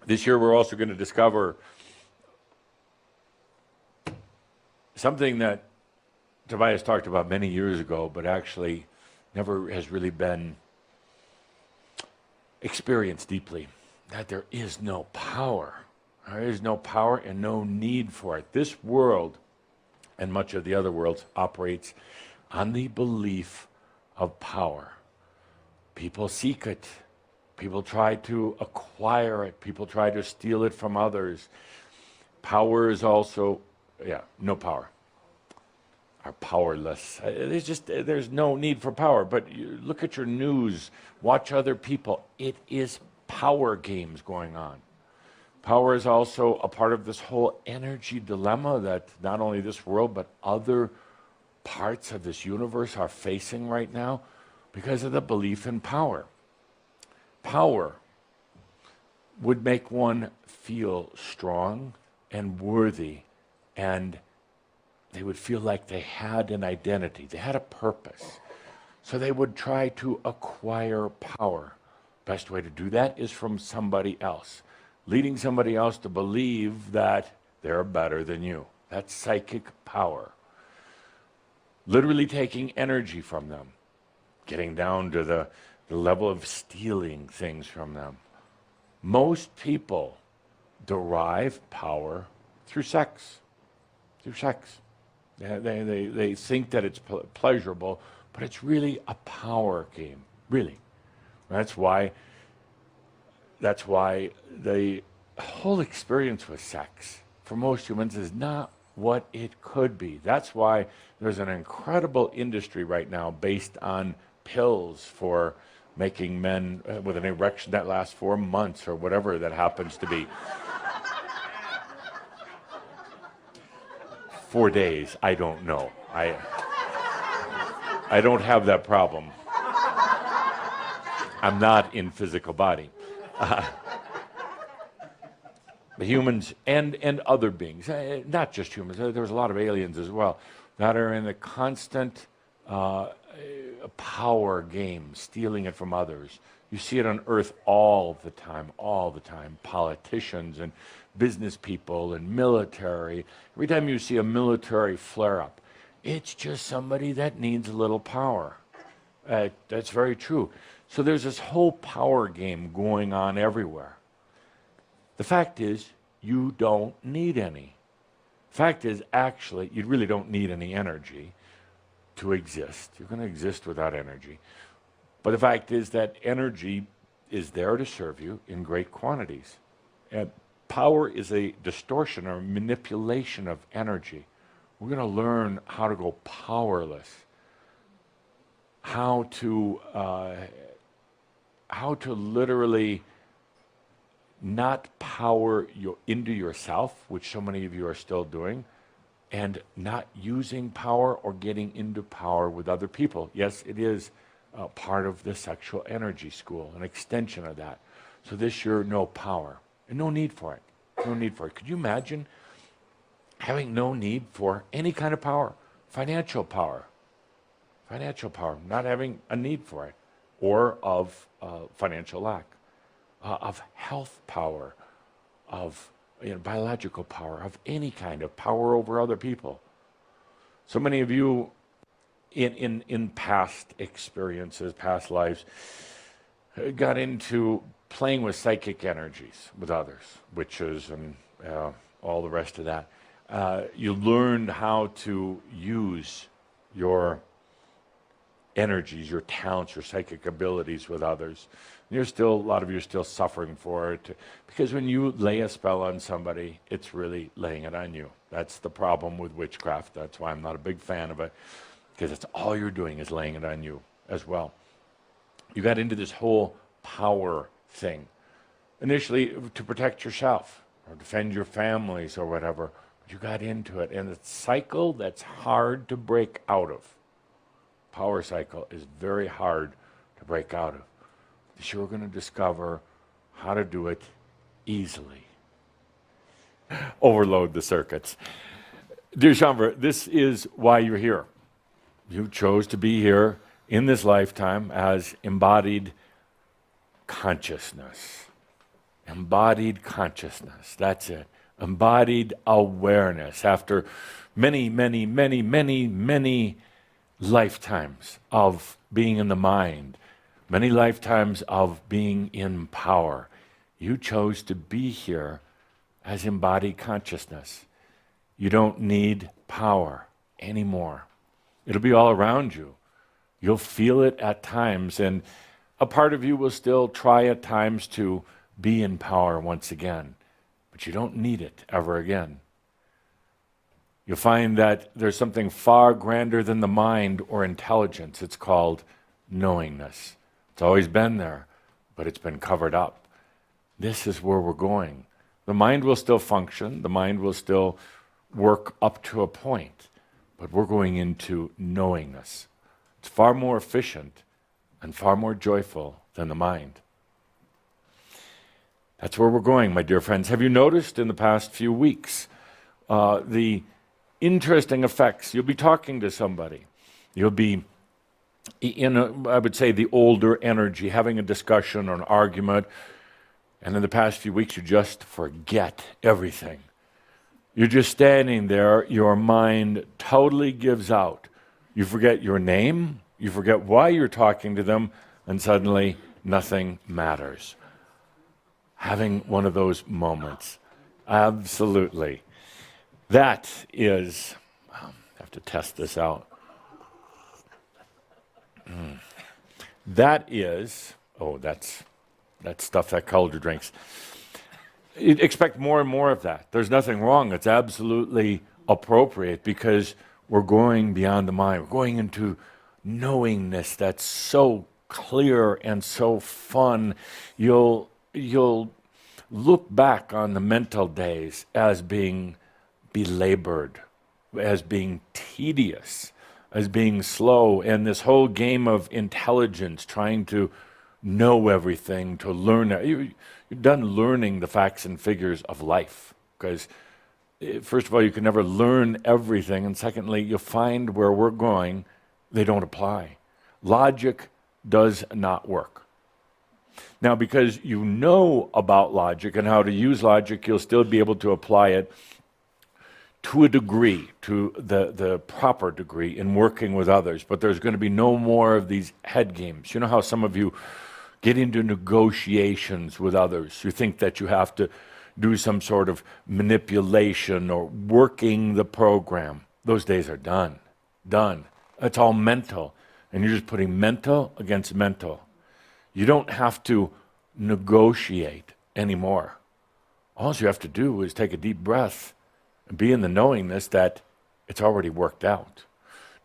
This year we're also going to discover something that Tobias talked about many years ago, but actually never has really been experienced deeply, that there is no power. There is no power and no need for it. This world, and much of the other worlds, operates on the belief of power. People seek it. People try to acquire it. People try to steal it from others. Power is also, no power. Are powerless. There's no need for power. But you look at your news, watch other people. It is power games going on. Power is also a part of this whole energy dilemma that not only this world, but other parts of this universe are facing right now because of the belief in power. Power would make one feel strong and worthy, and they would feel like they had an identity, they had a purpose. So they would try to acquire power. Best way to do that is from somebody else, leading somebody else to believe that they're better than you. That's psychic power. Literally taking energy from them, getting down to the level of stealing things from them. Most people derive power through sex. They think that it's pleasurable, but it's really a power game, really. That's why the whole experience with sex for most humans is not what it could be. That's why there's an incredible industry right now based on pills for making men with an erection that lasts 4 months or whatever that happens to be. 4 days, I don't know. I don't have that problem. I'm not in physical body. But humans and other beings, not just humans, there's a lot of aliens as well, that are in a constant power game, stealing it from others. You see it on Earth all the time. Politicians and business people and military. Every time you see a military flare-up, it's just somebody that needs a little power. That's very true. So there's this whole power game going on everywhere. The fact is, you don't need any. Fact is, actually, you really don't need any energy to exist. You're going to exist without energy. But the fact is that energy is there to serve you in great quantities. And power is a distortion or manipulation of energy. We're going to learn how to go powerless, how to literally not power into yourself, which so many of you are still doing, and not using power or getting into power with other people. Yes, it is part of the sexual energy school, an extension of that. So this year, no power, and no need for it. No need for it. Could you imagine having no need for any kind of power? Financial power, not having a need for it, or of financial lack, of health power, of biological power, of any kind of power over other people. So many of you in past experiences, past lives, got into playing with psychic energies with others, witches and all the rest of that. You learned how to use your energies, your talents, your psychic abilities with others. A lot of you are still suffering for it, because when you lay a spell on somebody, it's really laying it on you. That's the problem with witchcraft. That's why I'm not a big fan of it, because it's all you're doing is laying it on you as well. You got into this whole power thing, initially to protect yourself or defend your families or whatever, but you got into it, and it's a cycle that's hard to break out of. Power cycle is very hard to break out of. This year we're going to discover how to do it easily. Overload the circuits. Dear Chandra, this is why you're here. You chose to be here in this lifetime as embodied consciousness. Embodied consciousness. That's it. Embodied awareness. After many, many, many, many, many lifetimes of being in the mind, many lifetimes of being in power, you chose to be here as embodied consciousness. You don't need power anymore. It'll be all around you. You'll feel it at times, and a part of you will still try at times to be in power once again, but you don't need it ever again. You'll find that there's something far grander than the mind or intelligence. It's called knowingness. It's always been there, but it's been covered up. This is where we're going. The mind will still function. The mind will still work up to a point, but we're going into knowingness. It's far more efficient and far more joyful than the mind. That's where we're going, my dear friends. Have you noticed in the past few weeks the interesting effects? You'll be talking to somebody. You'll be in, I would say, the older energy, having a discussion or an argument, and in the past few weeks, you just forget everything. You're just standing there, your mind totally gives out. You forget your name, you forget why you're talking to them, and suddenly nothing matters. Having one of those moments. Absolutely. That is, I have to test this out. That is, that's stuff that Calder drinks. Expect more and more of that. There's nothing wrong. It's absolutely appropriate because we're going beyond the mind. We're going into knowingness that's so clear and so fun. You'll look back on the mental days as being belabored, as being tedious, as being slow, and this whole game of intelligence, trying to know everything, to learn. You're done learning the facts and figures of life, because first of all, you can never learn everything, and secondly, you'll find where we're going, they don't apply. Logic does not work. Now, because you know about logic and how to use logic, you'll still be able to apply it to a degree, to the proper degree in working with others. But there's going to be no more of these head games. You know how some of you get into negotiations with others. You think that you have to do some sort of manipulation or working the program. Those days are done. Done. It's all mental. And you're just putting mental against mental. You don't have to negotiate anymore. All you have to do is take a deep breath and be in the knowingness that it's already worked out.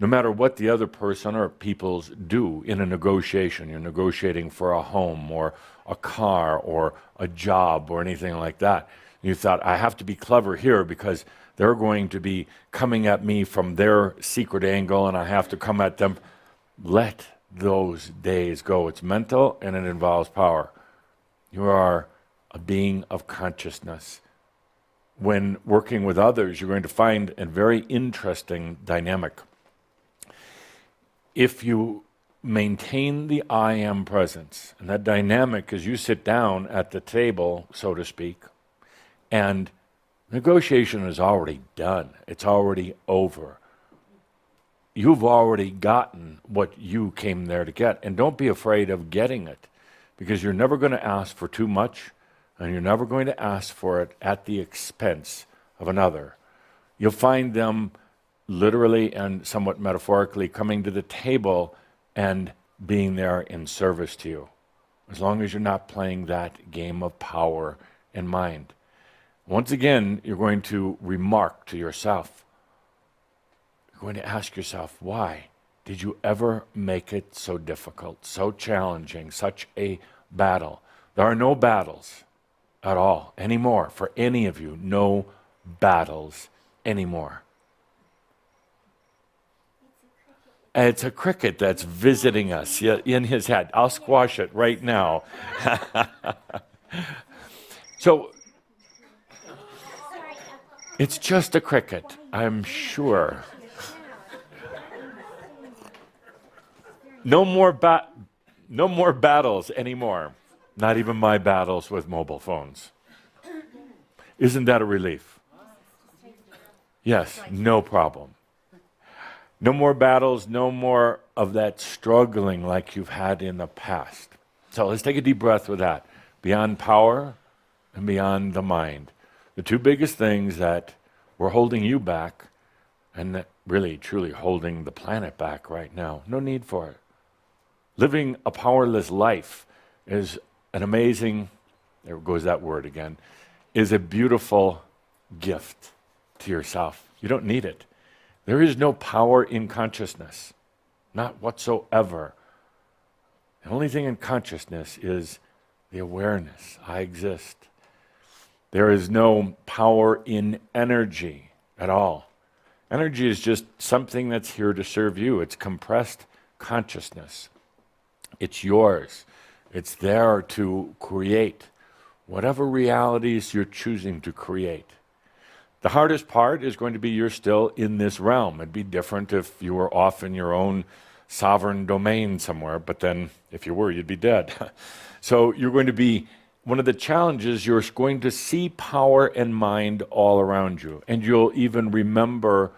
No matter what the other person or peoples do in a negotiation, you're negotiating for a home or a car or a job or anything like that. You thought, I have to be clever here because they're going to be coming at me from their secret angle and I have to come at them. Let those days go. It's mental and it involves power. You are a being of consciousness. When working with others, you're going to find a very interesting dynamic. If you maintain the I am presence, and that dynamic is you sit down at the table, so to speak, and negotiation is already done. It's already over. You've already gotten what you came there to get. And don't be afraid of getting it, because you're never going to ask for too much, and you're never going to ask for it at the expense of another. You'll find them literally and somewhat metaphorically coming to the table and being there in service to you, as long as you're not playing that game of power and mind. Once again, you're going to remark to yourself. You're going to ask yourself, why did you ever make it so difficult, so challenging, such a battle? There are no battles at all anymore for any of you. No battles anymore. It's a cricket that's visiting us in his head. I'll squash it right now. So, it's just a cricket, I'm sure. No more battles anymore. Not even my battles with mobile phones. Isn't that a relief? Yes, no problem. No more battles, no more of that struggling like you've had in the past. So let's take a deep breath with that. Beyond power and beyond the mind. The two biggest things that were holding you back and that really, truly holding the planet back right now. No need for it. Living a powerless life is an amazing, there goes that word again, is a beautiful gift to yourself. You don't need it. There is no power in consciousness, not whatsoever. The only thing in consciousness is the awareness, I exist. There is no power in energy at all. Energy is just something that's here to serve you. It's compressed consciousness. It's yours. It's there to create whatever realities you're choosing to create. The hardest part is going to be you're still in this realm. It'd be different if you were off in your own sovereign domain somewhere, but then if you were, you'd be dead. So you're going to be, one of the challenges, you're going to see power and mind all around you, and you'll even remember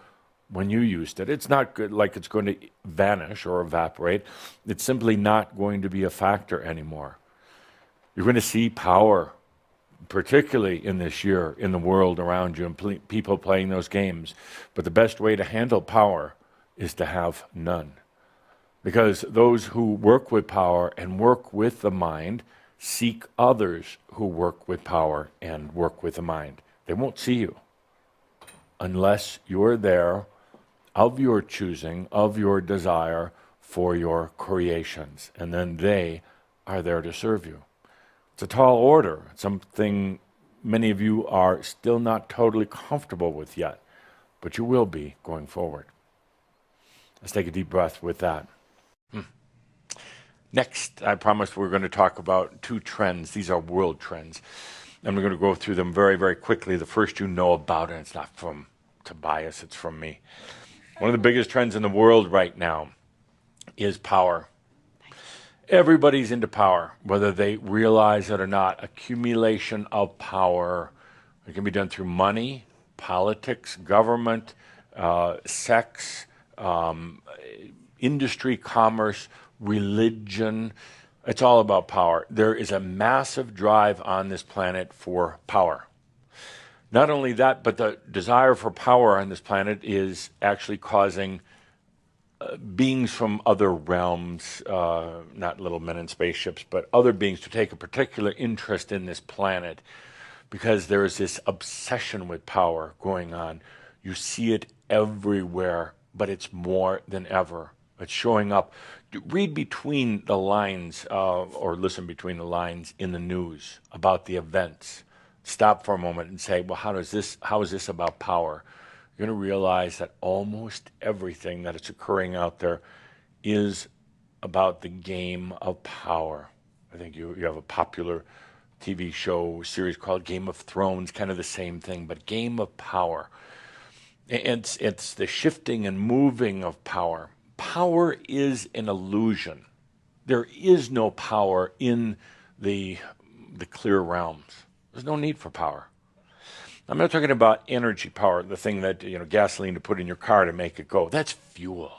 when you used it. It's not good, like it's going to vanish or evaporate. It's simply not going to be a factor anymore. You're going to see power, particularly in this year, in the world around you, and people playing those games. But the best way to handle power is to have none. Because those who work with power and work with the mind seek others who work with power and work with the mind. They won't see you unless you're there of your choosing, of your desire for your creations. And then they are there to serve you. It's a tall order, something many of you are still not totally comfortable with yet, but you will be going forward. Let's take a deep breath with that. Next, I promised we're going to talk about two trends. These are world trends. And we're going to go through them very, very quickly. The first you know about, and it's not from Tobias, it's from me. One of the biggest trends in the world right now is power. Everybody's into power, whether they realize it or not. Accumulation of power. It can be done through money, politics, government, sex, industry, commerce, religion. It's all about power. There is a massive drive on this planet for power. Not only that, but the desire for power on this planet is actually causing beings from other realms, not little men in spaceships, but other beings to take a particular interest in this planet because there is this obsession with power going on. You see it everywhere, but it's more than ever. It's showing up. Read between the lines or listen between the lines in the news about the events. Stop for a moment and say, well, how is this about power? You're going to realize that almost everything that is occurring out there is about the game of power. I think you have a popular TV show series called Game of Thrones, kind of the same thing, but game of power. It's the shifting and moving of power. Power is an illusion. There is no power in the clear realms. There's no need for power. I'm not talking about energy power, the thing that, gasoline to put in your car to make it go. That's fuel.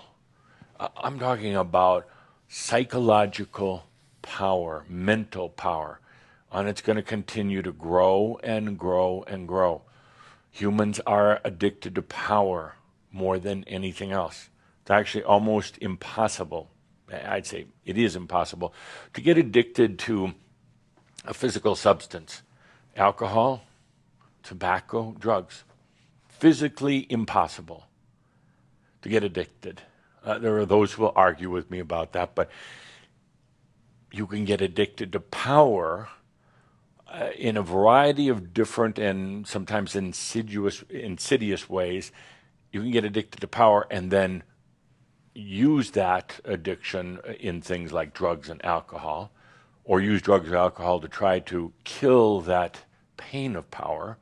I'm talking about psychological power, mental power, and it's going to continue to grow and grow and grow. Humans are addicted to power more than anything else. It's actually almost impossible. I'd say it is impossible to get addicted to a physical substance. Alcohol, tobacco, drugs. Physically impossible to get addicted. There are those who will argue with me about that, but you can get addicted to power in a variety of different and sometimes insidious ways. You can get addicted to power and then use that addiction in things like drugs and alcohol, or use drugs or alcohol to try to kill that pain of power.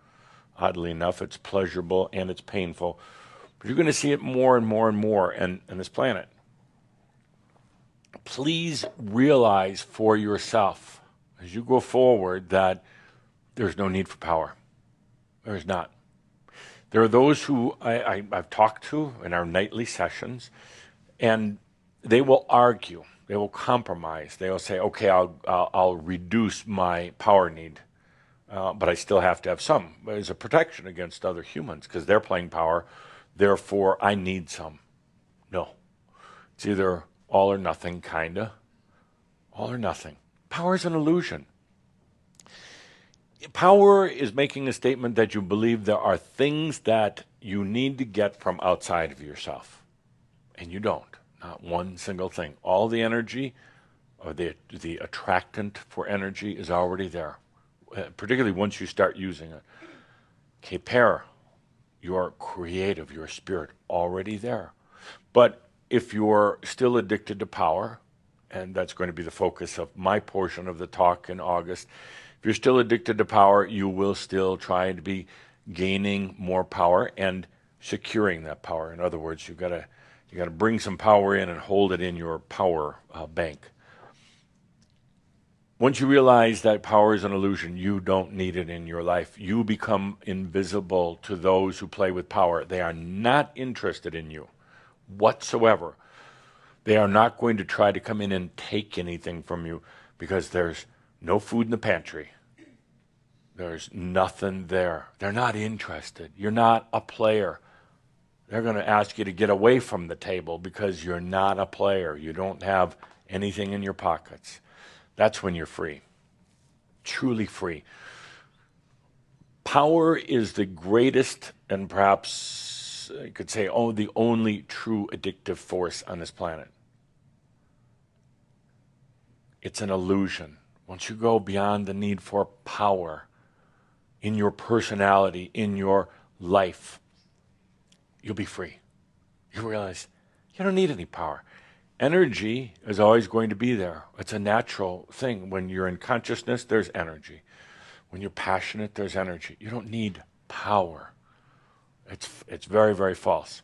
Oddly enough, it's pleasurable and it's painful. But you're going to see it more and more and more on this planet. Please realize for yourself, as you go forward, that there's no need for power. There's not. There are those who I've talked to in our nightly sessions, and they will argue. They will compromise. They will say, okay, I'll reduce my power need, but I still have to have some as a protection against other humans because they're playing power. Therefore, I need some. No. It's either all or nothing, kinda. All or nothing. Power is an illusion. Power is making a statement that you believe there are things that you need to get from outside of yourself. And you don't. Not one single thing. All the energy, or the attractant for energy is already there, particularly once you start using it. Keper, your creative, your spirit, already there. But if you're still addicted to power, and that's going to be the focus of my portion of the talk in August, if you're still addicted to power, you will still try to be gaining more power and securing that power. In other words, you got to bring some power in and hold it in your power bank. Once you realize that power is an illusion, you don't need it in your life. You become invisible to those who play with power. They are not interested in you whatsoever. They are not going to try to come in and take anything from you because there's no food in the pantry. There's nothing there. They're not interested. You're not a player. They're going to ask you to get away from the table because you're not a player. You don't have anything in your pockets. That's when you're free. Truly free. Power is the greatest and perhaps you could say, the only true addictive force on this planet. It's an illusion. Once you go beyond the need for power in your personality, in your life, you'll be free. You realize you don't need any power. Energy is always going to be there. It's a natural thing. When you're in consciousness, there's energy. When you're passionate, there's energy. You don't need power. It's very, very false.